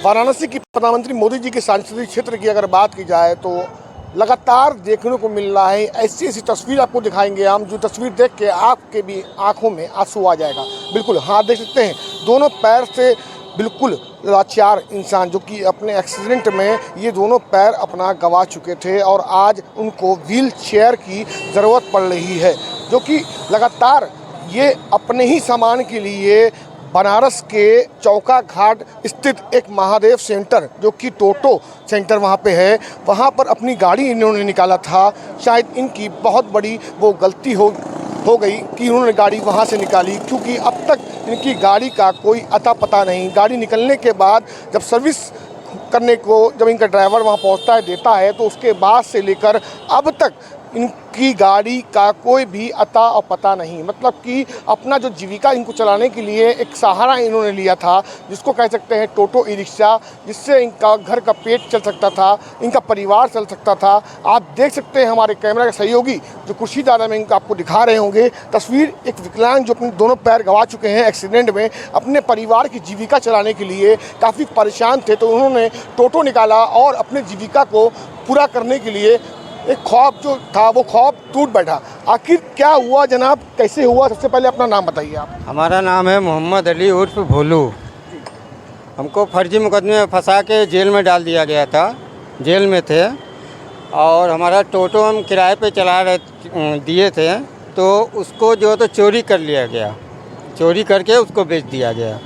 वाराणसी की प्रधानमंत्री मोदी जी के संसदीय क्षेत्र की अगर बात की जाए तो लगातार देखने को मिल रहा है। ऐसी ऐसी तस्वीर आपको दिखाएंगे हम, जो तस्वीर देख के आपके भी आंखों में आंसू आ जाएगा। बिल्कुल हाँ, देख सकते हैं दोनों पैर से बिल्कुल लाचार इंसान जो कि अपने एक्सीडेंट में ये दोनों पैर अपना गंवा चुके थे और आज उनको व्हील चेयर की ज़रूरत पड़ रही है, जो कि लगातार ये अपने ही सामान के लिए बनारस के चौका घाट स्थित एक महादेव सेंटर जो कि टोटो सेंटर वहाँ पे है, वहाँ पर अपनी गाड़ी इन्होंने निकाला था। शायद इनकी बहुत बड़ी वो गलती हो गई कि उन्होंने गाड़ी वहाँ से निकाली, क्योंकि अब तक इनकी गाड़ी का कोई अता पता नहीं। गाड़ी निकलने के बाद जब सर्विस करने को जब इनका ड्राइवर वहाँ पहुँचता है देता है, तो उसके बाद से लेकर अब तक इनकी गाड़ी का कोई भी अता और पता नहीं। मतलब कि अपना जो जीविका इनको चलाने के लिए एक सहारा इन्होंने लिया था, जिसको कह सकते हैं टोटो ई रिक्शा, जिससे इनका घर का पेट चल सकता था, इनका परिवार चल सकता था। आप देख सकते हैं हमारे कैमरा के सहयोगी जो कुर्सी दादा में इनको आपको दिखा रहे होंगे तस्वीर, एक विकलांग जो अपने दोनों पैर गंवा चुके हैं एक्सीडेंट में, अपने परिवार की जीविका चलाने के लिए काफ़ी परेशान थे, तो उन्होंने टोटो निकाला और अपने जीविका को पूरा करने के लिए एक ख्वाब जो था वो ख्वाब टूट बैठा। आखिर क्या हुआ जनाब, कैसे हुआ? सबसे पहले अपना नाम बताइए आप। हमारा नाम है मोहम्मद अली उर्फ भोलू। हमको फर्जी मुकदमे में फंसा के जेल में डाल दिया गया था, जेल में थे, और हमारा टोटो हम किराए पे दिए थे, तो उसको जो है तो चोरी कर लिया गया, चोरी करके उसको बेच दिया गया।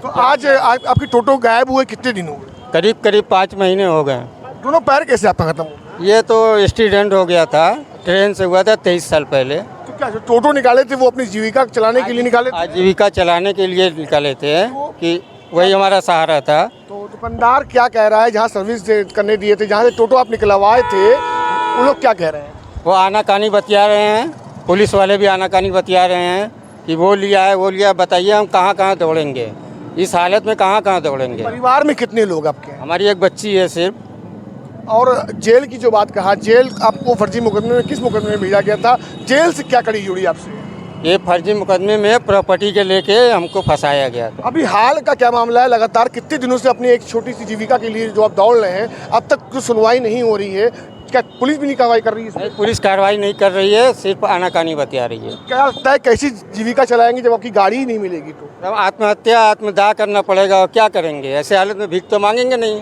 तो आज आपकी टोटो गायब हुए कितने दिन हो गए? करीब 5 महीने हो गए। दोनों पैर कैसे आपका खत्म हुआ? ये तो एक्सीडेंट हो गया था, ट्रेन से हुआ था 23 साल पहले। तो क्या जो टोटो निकाले थे वो अपनी जीविका चलाने के लिए निकाले थे? आजीविका चलाने के लिए निकाले थे कि वही हमारा सहारा था। तो दुकानदार क्या कह रहा है, जहाँ सर्विस करने दिए थे, जहाँ से टोटो आप निकलवाए थे, वो लोग क्या कह रहे हैं? वो आनाकानी बतिया रहे हैं, पुलिस वाले भी आनाकानी बतिया रहे हैं कि वो लिया, बताइए हम कहाँ कहाँ दौड़ेंगे, इस हालत में कहाँ कहाँ दौड़ेंगे। परिवार में कितने लोग आपके हैं? हमारी एक बच्ची है सिर्फ। और जेल की जो बात कहा, जेल आपको फर्जी मुकदमे में किस मुकदमे में भेजा गया था? जेल से क्या कड़ी जुड़ी आपसे? ये फर्जी मुकदमे में प्रॉपर्टी के लेके हमको फंसाया गया था। अभी हाल का क्या मामला है? लगातार कितने दिनों से अपनी एक छोटी सी जीविका के लिए जो आप दौड़ रहे हैं, अब तक कुछ सुनवाई नहीं हो रही है। क्या पुलिस भी नहीं कार्रवाई कर रही है? पुलिस कार्रवाई नहीं कर रही है, सिर्फ आनाकानी बतिया रही है। क्या लगता है कैसी जीविका चलाएंगे जब आपकी गाड़ी ही नहीं मिलेगी? तो जब आत्मदाह करना पड़ेगा, और क्या करेंगे? ऐसे हालत में भीख तो मांगेंगे नहीं,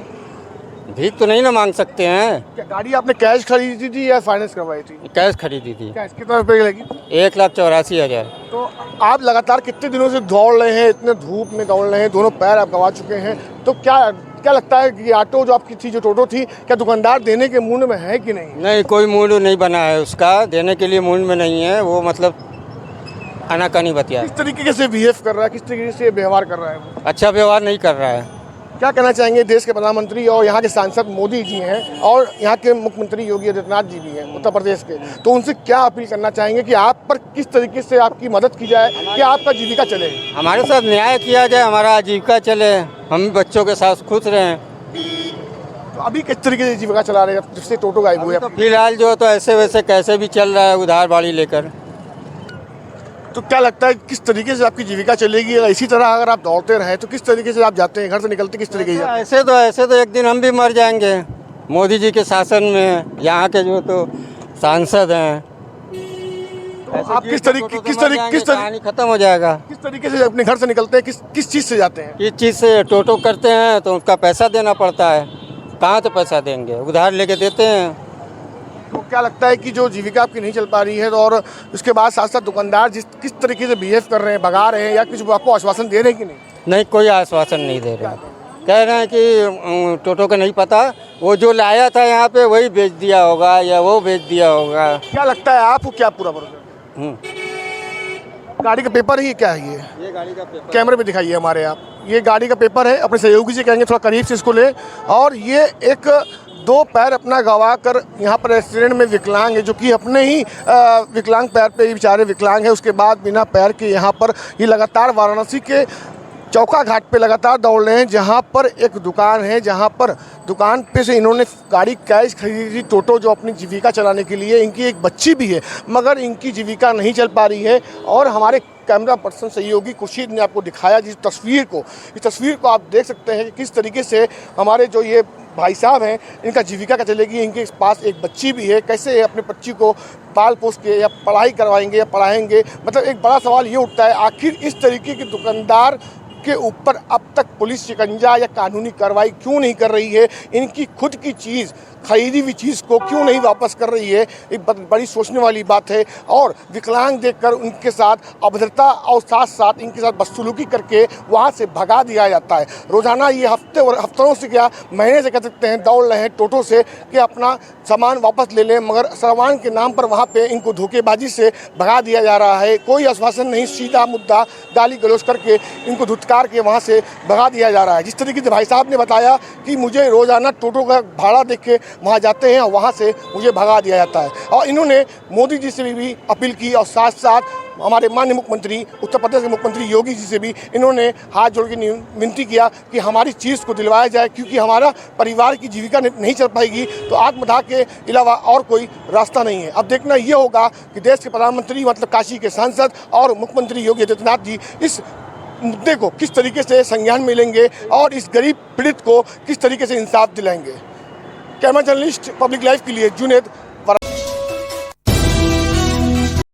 भीख तो नहीं ना मांग सकते हैं। क्या गाड़ी आपने कैश खरीदी थी या फाइनेंस करवाई थी? कैश खरीदी थी। कैश कितना रुपए की लगी? 1,84,000। तो आप लगातार कितने दिनों से दौड़ रहे हैं, इतने धूप में दौड़ रहे हैं, दोनों पैर आप गंवा चुके हैं, तो क्या लगता है कि ऑटो जो आपकी थी, जो टोटो थी, क्या दुकानदार देने के मूड में है कि नहीं? नहीं, कोई मूड नहीं बना है उसका, देने के लिए मूड में नहीं है वो। मतलब आनाकानी बतिया। किस तरीके से बिहेव कर रहा है, किस तरीके से व्यवहार कर रहा है वो? अच्छा व्यवहार नहीं कर रहा है। क्या कहना चाहेंगे? देश के प्रधानमंत्री और यहाँ के सांसद मोदी जी हैं और यहाँ के मुख्यमंत्री योगी आदित्यनाथ जी भी हैं उत्तर प्रदेश के, तो उनसे क्या अपील करना चाहेंगे कि आप पर किस तरीके से आपकी मदद की जाए कि आपका जीविका चले? हमारे साथ न्याय किया जाए, हमारा आजीविका चले, हम बच्चों के साथ खुश रहें। तो अभी किस तरीके से जीविका चला रहे हैं जिससे टोटो गायब हुए? तो फिलहाल जो तो ऐसे वैसे कैसे भी चल रहा है, उधार बाड़ी लेकर। तो क्या लगता है किस तरीके से आपकी जीविका चलेगी? इसी तरह अगर आप दौड़ते रहे तो किस तरीके से आप जाते हैं, घर से निकलते किस तरीके से? ऐसे तो एक दिन हम भी मर जाएंगे मोदी जी के शासन में। यहाँ के जो तो सांसद हैं, तो आप किस तरीके खत्म हो जाएगा। किस तरीके से अपने घर से निकलते हैं, किस चीज़ से जाते हैं? किस चीज़ से? टोटो करते हैं तो उसका पैसा देना पड़ता है, कहाँ से पैसा देंगे? उधार लेके देते हैं। तो क्या लगता है कि जो जीविका आपकी नहीं चल पा रही है, तो और उसके बाद साथ साथ दुकानदार किस तरीके से बिहेव कर रहे हैं, भगा रहे हैं या कुछ आपको आश्वासन दे रहे हैं कि नहीं? नहीं, कोई आश्वासन नहीं दे रहे। कह रहे हैं कि टोटो का नहीं पता, वो जो लाया था यहाँ पे वही बेच दिया होगा या वो बेच दिया होगा। क्या लगता है आपको, क्या पूरा भरोसा? गाड़ी का पेपर ही क्या है? ये गाड़ी का पेपर कैमरे में दिखाइए हमारे आप। ये गाड़ी का पेपर है, अपने सहयोगी से कहेंगे थोड़ा करीब से इसको ले। और ये एक 2 पैर अपना गंवा कर यहाँ पर एक्सीडेंट में विकलांग है, जो कि अपने ही विकलांग पैर पे ही बेचारे विकलांग है, उसके बाद बिना पैर के यहाँ पर ये लगातार वाराणसी के चौका घाट पे लगातार दौड़ रहे हैं, जहाँ पर एक दुकान है, जहाँ पर दुकान पे से इन्होंने गाड़ी कैश खरीदी थी टोटो, जो अपनी जीविका चलाने के लिए। इनकी एक बच्ची भी है, मगर इनकी जीविका नहीं चल पा रही है। और हमारे कैमरा पर्सन सहयोगी खुर्शीद ने आपको दिखाया इस तस्वीर को आप देख सकते हैं कि किस तरीके से हमारे जो ये भाई साहब हैं इनका जीविका का चलेगी। इनके पास एक बच्ची भी है, कैसे ये अपने बच्ची को पाल पोस के या पढ़ाई करवाएंगे या पढ़ाएंगे। मतलब एक बड़ा सवाल ये उठता है, आखिर इस तरीके के दुकानदार के ऊपर अब तक पुलिस शिकंजा या कानूनी कार्रवाई क्यों नहीं कर रही है? इनकी खुद की चीज़, खरीदी हुई चीज़ को क्यों नहीं वापस कर रही है? एक बड़ी सोचने वाली बात है। और विकलांग देखकर उनके साथ अभद्रता और साथ साथ इनके साथ बदसलूकी करके वहाँ से भगा दिया जाता है। रोज़ाना ये हफ्तों से क्या महीने से कह सकते हैं दौड़ रहे हैं टोटो से कि अपना सामान वापस ले लें, मगर सामान के नाम पर वहाँ पे इनको धोखेबाजी से भगा दिया जा रहा है। कोई आश्वासन नहीं, सीधा मुद्दा गाली गलौज करके इनको धुतकार के वहाँ से भगा दिया जा रहा है। जिस तरीके से भाई साहब ने बताया कि मुझे रोज़ाना टोटो का भाड़ा देख के वहाँ जाते हैं और वहाँ से मुझे भगा दिया जाता है। और इन्होंने मोदी जी से भी अपील की और साथ साथ हमारे माननीय मुख्यमंत्री, उत्तर प्रदेश के मुख्यमंत्री योगी जी से भी इन्होंने हाथ जोड़ के विनती किया कि हमारी चीज़ को दिलवाया जाए, क्योंकि हमारा परिवार की जीविका नहीं चल पाएगी तो आत्मदाह के अलावा और कोई रास्ता नहीं है। अब देखना ये होगा कि देश के प्रधानमंत्री मतलब काशी के सांसद और मुख्यमंत्री योगी आदित्यनाथ जी इस मुद्दे को किस तरीके से संज्ञान में लेंगे और इस गरीब पीड़ित को किस तरीके से इंसाफ दिलाएंगे। कैमरा जर्नलिस्ट पब्लिक लाइफ के लिए जुनेद,